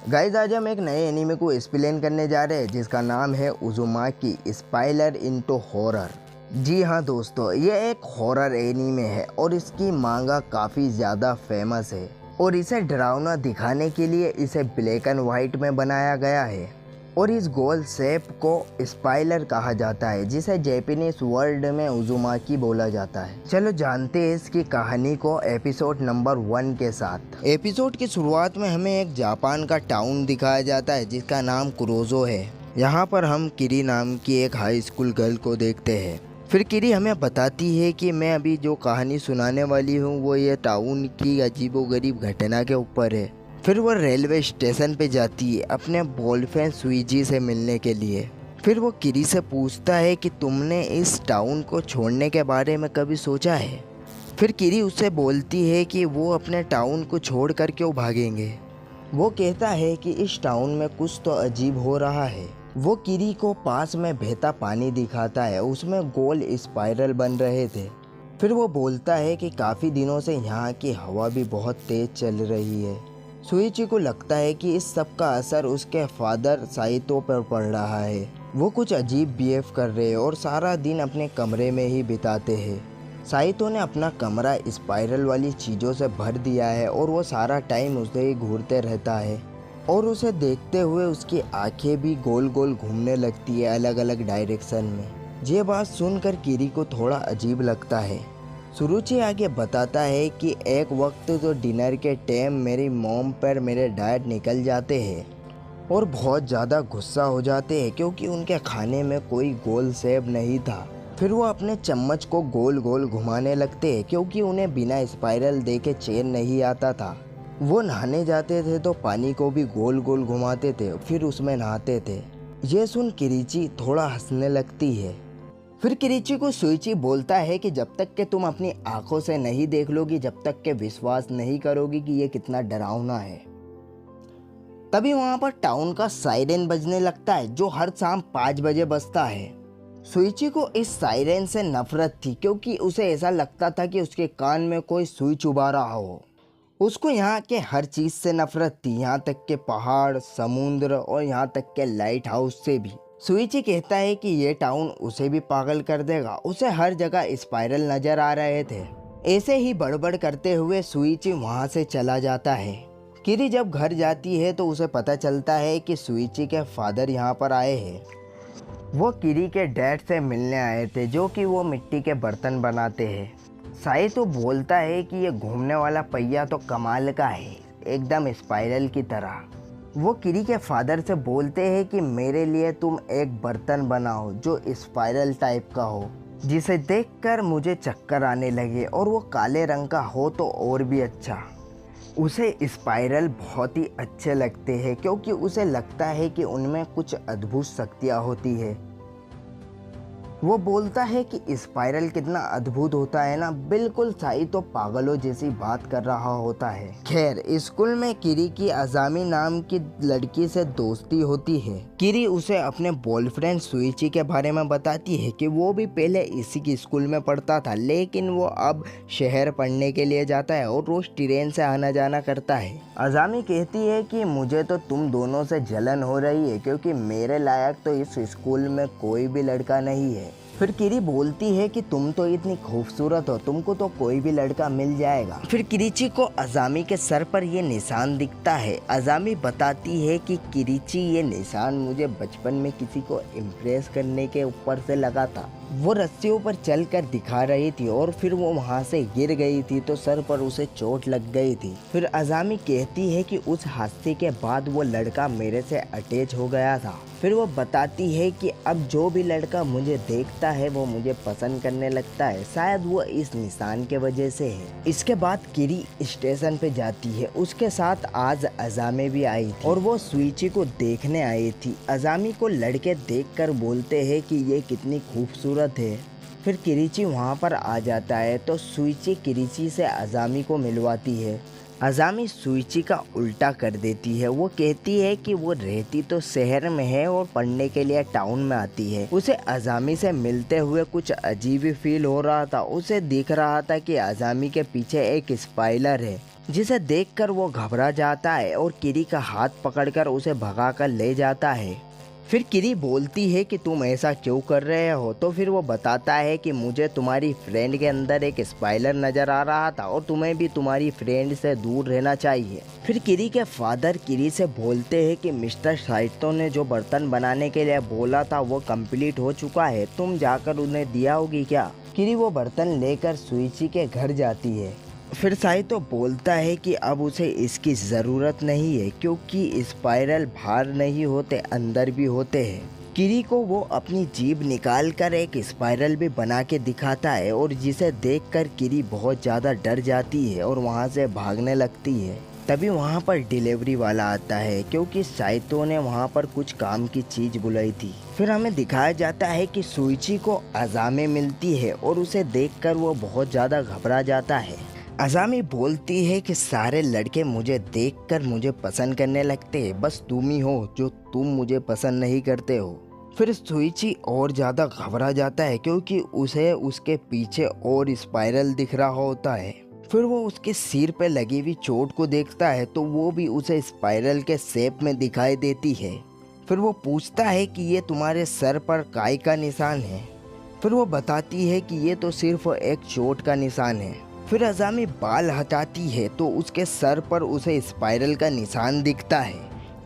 Guys आज हम एक नए एनीमे को एक्सप्लेन करने जा रहे हैं जिसका नाम है उज़ुमाकी स्पाइरल इनटू हॉरर। जी हाँ दोस्तों, ये एक हॉरर एनीमे है और इसकी मांगा काफ़ी ज़्यादा फेमस है और इसे डरावना दिखाने के लिए इसे ब्लैक एंड वाइट में बनाया गया है और इस गोल शेप को स्पाइरल कहा जाता है जिसे जापानीज वर्ड में उज़ुमाकी बोला जाता है। चलो जानते हैं इसकी कहानी को एपिसोड नंबर 1 के साथ। एपिसोड की शुरुआत में हमें एक जापान का टाउन दिखाया जाता है जिसका नाम कुरोजो है। यहाँ पर हम किरी नाम की एक हाई स्कूल गर्ल को देखते हैं। फिर किरी हमें बताती है कि मैं अभी जो कहानी सुनाने वाली हूँ वो ये टाउन की अजीबोगरीब घटना के ऊपर है। फिर वो रेलवे स्टेशन पे जाती है अपने बॉयफ्रेंड सुइजी से मिलने के लिए। फिर वो किरी से पूछता है कि तुमने इस टाउन को छोड़ने के बारे में कभी सोचा है। फिर किरी उससे बोलती है कि वो अपने टाउन को छोड़ कर क्यों भागेंगे। वो कहता है कि इस टाउन में कुछ तो अजीब हो रहा है। वो किरी को पास में बहता पानी दिखाता है, उसमें गोल स्पाइरल बन रहे थे। फिर वो बोलता है कि काफ़ी दिनों से यहाँ की हवा भी बहुत तेज़ चल रही है। सुइची को लगता है कि इस सब का असर उसके फादर साइतो पर पड़ रहा है। वो कुछ अजीब बिहेव कर रहे हैं और सारा दिन अपने कमरे में ही बिताते हैं। साइतो ने अपना कमरा स्पाइरल वाली चीज़ों से भर दिया है और वो सारा टाइम उसे ही घूरते रहता है और उसे देखते हुए उसकी आंखें भी गोल गोल घूमने लगती है अलग अलग डायरेक्शन में। ये बात सुनकर किरी को थोड़ा अजीब लगता है। सुरुचि आगे बताता है कि एक वक्त तो डिनर के टाइम मेरी मॉम पर मेरे डैड निकल जाते हैं और बहुत ज़्यादा गुस्सा हो जाते हैं क्योंकि उनके खाने में कोई गोल शेप नहीं था। फिर वो अपने चम्मच को गोल गोल घुमाने लगते हैं क्योंकि उन्हें बिना स्पाइरल देखे चैन नहीं आता था। वो नहाने जाते थे तो पानी को भी गोल गोल घुमाते थे, फिर उसमें नहाते थे। ये सुन किरीची थोड़ा हंसने लगती है। फिर किरीची को सुइची बोलता है कि जब तक कि तुम अपनी आंखों से नहीं देख लोगी, जब तक कि विश्वास नहीं करोगी कि ये कितना डरावना है। तभी वहां पर टाउन का सायरन बजने लगता है जो हर शाम 5 बजे बजता है। सुइची को इस सायरन से नफरत थी क्योंकि उसे ऐसा लगता था कि उसके कान में कोई सुई चुभा रहा हो। उसको यहाँ के हर चीज़ से नफरत थी, यहाँ तक के पहाड़, समुद्र और यहाँ तक के लाइट हाउस से भी। सुइची कहता है कि ये टाउन उसे भी पागल कर देगा। उसे हर जगह स्पाइरल नजर आ रहे थे। ऐसे ही बड़बड़ करते हुए सुइची वहाँ से चला जाता है। किरी जब घर जाती है तो उसे पता चलता है कि सुइची के फादर यहाँ पर आए हैं। वो किरी के डैड से मिलने आए थे जो कि वो मिट्टी के बर्तन बनाते हैं। साई तो बोलता है कि ये घूमने वाला पहिया तो कमाल का है, एकदम स्पाइरल की तरह। वो किरी के फादर से बोलते हैं कि मेरे लिए तुम एक बर्तन बनाओ जो स्पाइरल टाइप का हो, जिसे देखकर मुझे चक्कर आने लगे और वो काले रंग का हो तो और भी अच्छा। उसे स्पाइरल बहुत ही अच्छे लगते हैं क्योंकि उसे लगता है कि उनमें कुछ अद्भुत शक्तियाँ होती है। वो बोलता है कि स्पाइरल कितना अद्भुत होता है ना, बिल्कुल साई तो पागलों जैसी बात कर रहा होता है। खैर स्कूल में किरी की अजामी नाम की लड़की से दोस्ती होती है। किरी उसे अपने बॉयफ्रेंड सुइची के बारे में बताती है कि वो भी पहले इसी की स्कूल में पढ़ता था लेकिन वो अब शहर पढ़ने के लिए जाता है और रोज ट्रेन से आना जाना करता है। अजामी कहती है कि मुझे तो तुम दोनों से जलन हो रही है क्योंकि मेरे लायक तो इस स्कूल में कोई भी लड़का नहीं है। फिर किरी बोलती है कि तुम तो इतनी खूबसूरत हो, तुमको तो कोई भी लड़का मिल जाएगा। फिर किरीची को अजामी के सर पर ये निशान दिखता है। अजामी बताती है कि किरीची ये निशान मुझे बचपन में किसी को इम्प्रेस करने के ऊपर से लगा था। वो रस्सियों पर चलकर दिखा रही थी और फिर वो वहाँ से गिर गई थी तो सर पर उसे चोट लग गई थी। फिर अजामी कहती है कि उस हादसे के बाद वो लड़का मेरे से अटैच हो गया था। फिर वो बताती है कि अब जो भी लड़का मुझे देखता है वो मुझे पसंद करने लगता है, शायद वो इस निशान के वजह से है। इसके बाद किरी स्टेशन पे जाती है। उसके साथ आज अजामी भी आई थी और वो सुइची को देखने आई थी। अजामी को लड़के देखकर बोलते हैं कि ये कितनी खूबसूरत है। फिर किरीची वहाँ पर आ जाता है तो सुइची किरीची से अजामी को मिलवाती है। अजामी सुइची का उल्टा कर देती है। वो कहती है कि वो रहती तो शहर में है और पढ़ने के लिए टाउन में आती है। उसे अजामी से मिलते हुए कुछ अजीब ही फील हो रहा था। उसे दिख रहा था कि अजामी के पीछे एक स्पाइरल है जिसे देखकर वो घबरा जाता है और किरी का हाथ पकड़कर उसे भगाकर ले जाता है। फिर किरी बोलती है कि तुम ऐसा क्यों कर रहे हो, तो फिर वो बताता है कि मुझे तुम्हारी फ्रेंड के अंदर एक स्पाइलर नज़र आ रहा था और तुम्हें भी तुम्हारी फ्रेंड से दूर रहना चाहिए। फिर किरी के फादर किरी से बोलते हैं कि मिस्टर साइतो ने जो बर्तन बनाने के लिए बोला था वो कंप्लीट हो चुका है, तुम जाकर उन्हें दिया होगी क्या। किरी वो बर्तन लेकर सुइची के घर जाती है। फिर साइतो बोलता है कि अब उसे इसकी ज़रूरत नहीं है क्योंकि स्पाइरल बाहर नहीं होते, अंदर भी होते हैं। किरी को वो अपनी जीभ निकाल कर एक स्पाइरल भी बना के दिखाता है और जिसे देखकर किरी बहुत ज़्यादा डर जाती है और वहाँ से भागने लगती है। तभी वहाँ पर डिलीवरी वाला आता है क्योंकि साइतो ने वहाँ पर कुछ काम की चीज़ बुलाई थी। फिर हमें दिखाया जाता है कि सुइची को अज़ामी मिलती है और उसे देखकर वो बहुत ज़्यादा घबरा जाता है। अज़ामी बोलती है कि सारे लड़के मुझे देखकर मुझे पसंद करने लगते हैं, बस तुम ही हो जो तुम मुझे पसंद नहीं करते हो। फिर सुइची और ज़्यादा घबरा जाता है क्योंकि उसे उसके पीछे और स्पाइरल दिख रहा होता है। फिर वो उसके सिर पे लगी हुई चोट को देखता है तो वो भी उसे स्पाइरल के शेप में दिखाई देती है। फिर वो पूछता है कि ये तुम्हारे सर पर काय का निशान है। फिर वो बताती है कि ये तो सिर्फ एक चोट का निशान है। फिर अज़ामी बाल हटाती है तो उसके सर पर उसे स्पाइरल का निशान दिखता है।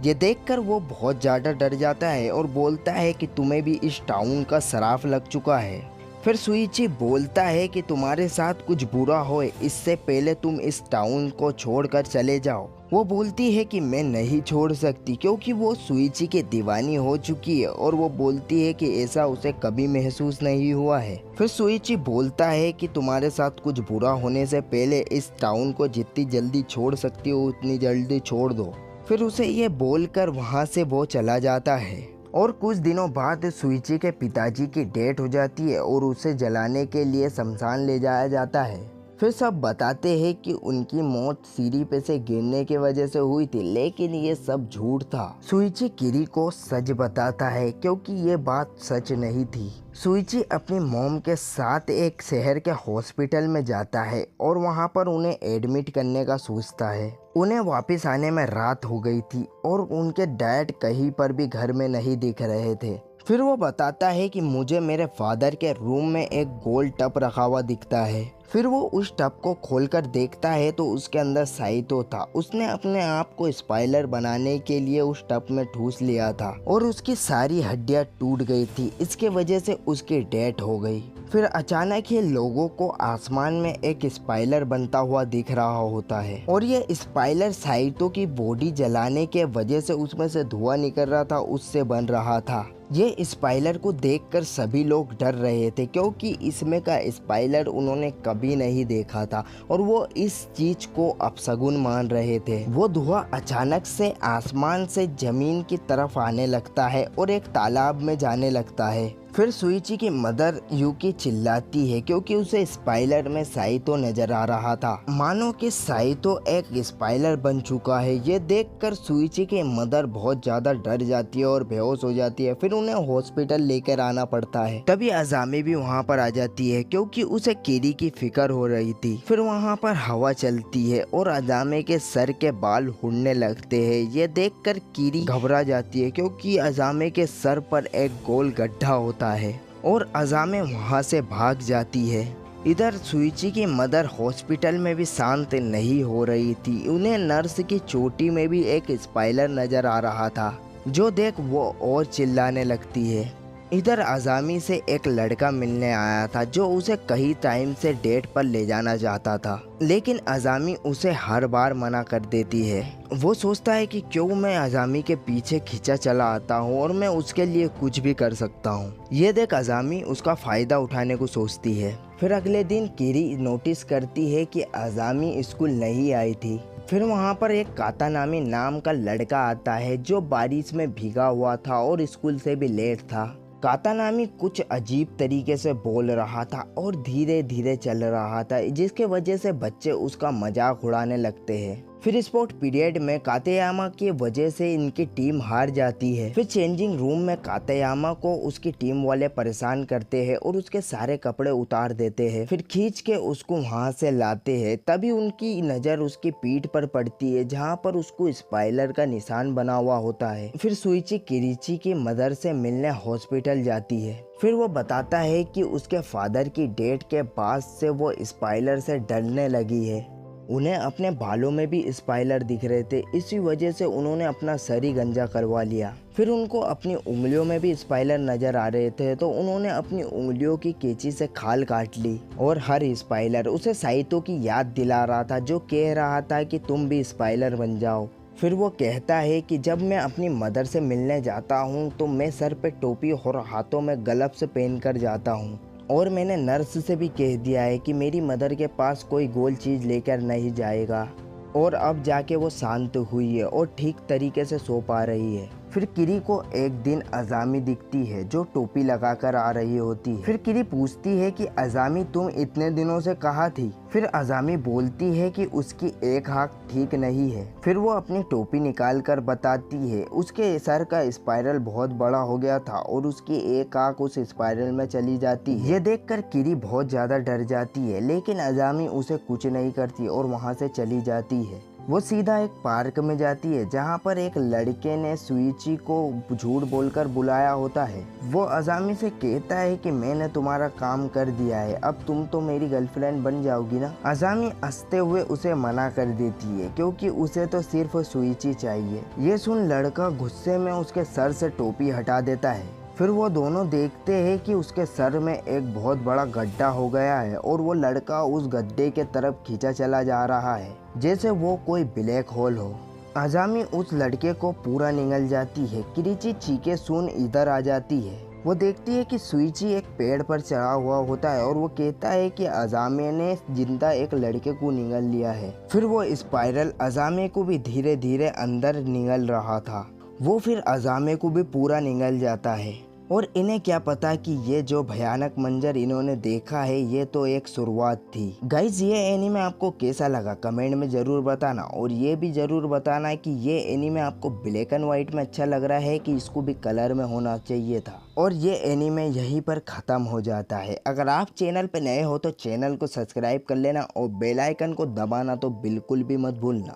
ये देखकर वो बहुत ज़्यादा डर जाता है और बोलता है कि तुम्हें भी इस टाउन का सराफ लग चुका है। फिर सुइची बोलता है कि तुम्हारे साथ कुछ बुरा होए इससे पहले तुम इस टाउन को छोड़कर चले जाओ। वो बोलती है कि मैं नहीं छोड़ सकती क्योंकि वो सुइची की दीवानी हो चुकी है और वो बोलती है कि ऐसा उसे कभी महसूस नहीं हुआ है। फिर सुइची बोलता है कि तुम्हारे साथ कुछ बुरा होने से पहले इस टाउन को जितनी जल्दी छोड़ सकती हो उतनी जल्दी छोड़ दो। फिर उसे ये बोलकर वहाँ से वो चला जाता है। और कुछ दिनों बाद सुइची के पिताजी की डेथ हो जाती है और उसे जलाने के लिए शमशान ले जाया जाता है। फिर सब बताते हैं कि उनकी मौत सीढ़ी पे से गिरने की वजह से हुई थी, लेकिन ये सब झूठ था। सुइची किरी को सच बताता है क्योंकि ये बात सच नहीं थी। सुइची अपनी मॉम के साथ एक शहर के हॉस्पिटल में जाता है और वहाँ पर उन्हें एडमिट करने का सोचता है। उन्हें वापस आने में रात हो गई थी और उनके डैड कहीं पर भी घर में नहीं दिख रहे थे। फिर वो बताता है कि मुझे मेरे फादर के रूम में एक गोल टब रखा हुआ दिखता है। फिर वो उस टब को खोलकर देखता है तो उसके अंदर साइतो था। उसने अपने आप को स्पाइलर बनाने के लिए उस टब में ठूस लिया था और उसकी सारी हड्डियां टूट गई थी। इसके वजह से उसकी डेथ हो गई। फिर अचानक ही लोगों को आसमान में एक स्पाइलर बनता हुआ दिख रहा होता है और ये स्पाइलर साइतो की बॉडी जलाने के वजह से उसमें से धुआं निकल रहा था, उससे बन रहा था। ये स्पाइलर को देखकर सभी लोग डर रहे थे क्योंकि इसमें का स्पाइलर उन्होंने कभी नहीं देखा था और वो इस चीज को अपशगुन मान रहे थे। वो धुआं अचानक से आसमान से जमीन की तरफ आने लगता है और एक तालाब में जाने लगता है। फिर सुइची की मदर यूकी चिल्लाती है क्योंकि उसे स्पाइलर में साइतो नजर आ रहा था, मानो कि साइतो एक स्पाइलर बन चुका है। ये देखकर सुइची की मदर बहुत ज्यादा डर जाती है और बेहोश हो जाती है। फिर उन्हें हॉस्पिटल लेकर आना पड़ता है। तभी अज़ामी भी वहाँ पर आ जाती है क्योंकि उसे किरी की फिक्र हो रही थी। फिर वहाँ पर हवा चलती है और अज़ामी के सर के बाल उड़ने लगते हैं। ये देखकर किरी घबरा जाती है क्योंकि अज़ामी के सर पर एक गोल गड्ढा होता है और अज़ामी वहाँ से भाग जाती है। इधर सुइची की मदर हॉस्पिटल में भी शांत नहीं हो रही थी। उन्हें नर्स की चोटी में भी एक स्पाइलर नजर आ रहा था, जो देख वो और चिल्लाने लगती है। इधर अज़ामी से एक लड़का मिलने आया था जो उसे कई टाइम से डेट पर ले जाना चाहता था, लेकिन अज़ामी उसे हर बार मना कर देती है। वो सोचता है कि क्यों मैं अज़ामी के पीछे खींचा चला आता हूँ और मैं उसके लिए कुछ भी कर सकता हूँ। ये देख अज़ामी उसका फ़ायदा उठाने को सोचती है। फिर अगले दिन किरी नोटिस करती है कि अज़ामी स्कूल नहीं आई थी। फिर वहाँ पर एक कातानामी नाम का लड़का आता है जो बारिश में भीगा हुआ था और स्कूल से भी लेट था। कातानामी कुछ अजीब तरीके से बोल रहा था और धीरे धीरे चल रहा था, जिसके वजह से बच्चे उसका मजाक उड़ाने लगते हैं। फिर स्पोर्ट पीरियड में कातेयामा की वजह से इनकी टीम हार जाती है। फिर चेंजिंग रूम में कातेयामा को उसकी टीम वाले परेशान करते हैं और उसके सारे कपड़े उतार देते हैं। फिर खींच के उसको वहां से लाते हैं। तभी उनकी नजर उसकी पीठ पर पड़ती है जहां पर उसको स्पाइलर का निशान बना हुआ होता है। फिर सुइची किरीची की मदर से मिलने हॉस्पिटल जाती है। फिर वो बताता है कि उसके फादर की डेथ के बाद से वो स्पाइलर से डरने लगी है। उन्हें अपने बालों में भी स्पाइलर दिख रहे थे, इसी वजह से उन्होंने अपना सर ही गंजा करवा लिया। फिर उनको अपनी उंगलियों में भी स्पाइलर नजर आ रहे थे, तो उन्होंने अपनी उंगलियों की कैंची से खाल काट ली। और हर स्पाइलर उसे साइतो की याद दिला रहा था, जो कह रहा था कि तुम भी स्पाइलर बन जाओ। फिर वो कहता है कि जब मैं अपनी मदर से मिलने जाता हूँ तो मैं सर पे टोपी और हाथों में ग्लव्स पहन कर जाता हूँ। और मैंने नर्स से भी कह दिया है कि मेरी मदर के पास कोई गोल चीज़ लेकर नहीं जाएगा। और अब जाके वो शांत हुई है और ठीक तरीके से सो पा रही है। फिर किरी को एक दिन अजामी दिखती है, जो टोपी लगाकर आ रही होती है। फिर किरी पूछती है कि अजामी तुम इतने दिनों से कहाँ थी। फिर अजामी बोलती है कि उसकी एक आँख ठीक नहीं है। फिर वो अपनी टोपी निकाल कर बताती है उसके सर का स्पाइरल बहुत बड़ा हो गया था और उसकी एक आँख उस स्पाइरल में चली जाती है। ये देखकर किरी बहुत ज्यादा डर जाती है, लेकिन अजामी उसे कुछ नहीं करती और वहाँ से चली जाती है। वो सीधा एक पार्क में जाती है जहाँ पर एक लड़के ने सुइची को झूठ बोलकर बुलाया होता है। वो अजामी से कहता है कि मैंने तुम्हारा काम कर दिया है, अब तुम तो मेरी गर्लफ्रेंड बन जाओगी ना। अजामी हंसते हुए उसे मना कर देती है क्योंकि उसे तो सिर्फ सुइची चाहिए। ये सुन लड़का गुस्से में उसके सर से टोपी हटा देता है। फिर वो दोनों देखते हैं कि उसके सर में एक बहुत बड़ा गड्ढा हो गया है और वो लड़का उस गड्ढे के तरफ खींचा चला जा रहा है जैसे वो कोई ब्लैक होल हो। अजामी उस लड़के को पूरा निगल जाती है। किरीची चीखे सुन इधर आ जाती है। वो देखती है कि सुइची एक पेड़ पर चढ़ा हुआ होता है और वो कहता है कि अजामे ने जिंदा एक लड़के को निगल लिया है। फिर वो स्पाइरल अजामे को भी धीरे धीरे अंदर निगल रहा था। वो फिर अजामे को भी पूरा निगल जाता है। और इन्हें क्या पता कि ये जो भयानक मंजर इन्होंने देखा है ये तो एक शुरुआत थी। गाइज ये एनीमे आपको कैसा लगा कमेंट में जरूर बताना, और ये भी जरूर बताना कि ये एनीमे आपको ब्लैक एंड व्हाइट में अच्छा लग रहा है कि इसको भी कलर में होना चाहिए था। और ये एनीमे यहीं पर ख़त्म हो जाता है। अगर आप चैनल पे नए हो तो चैनल को सब्सक्राइब कर लेना और बेल आइकन को दबाना तो बिल्कुल भी मत भूलना।